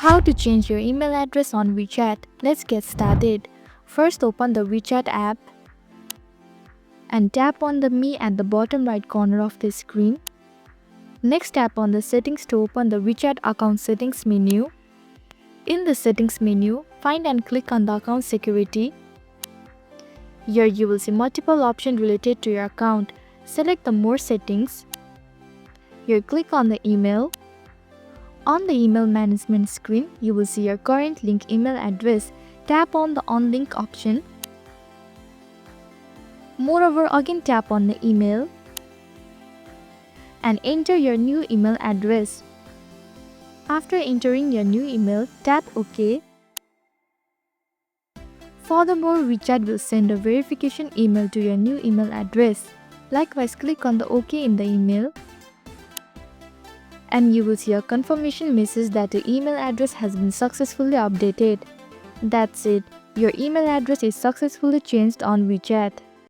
How to change your email address on Wechat? Let's get started. First, open the Wechat app and tap on the Me at the bottom right corner of the screen. Next, tap on the Settings to open the Wechat Account Settings menu. In the Settings menu, find and click on the Account Security. Here you will see multiple options related to your account. Select the More settings. Here click on the Email. On the email management screen, you will see your current link email address. Tap on the On Link option. Moreover, again tap on the email and enter your new email address. After entering your new email, tap OK. Furthermore, Wechat will send a verification email to your new email address. Likewise, click on the OK in the email and you will see a confirmation message that your email address has been successfully updated. That's it. Your email address is successfully changed on Wechat.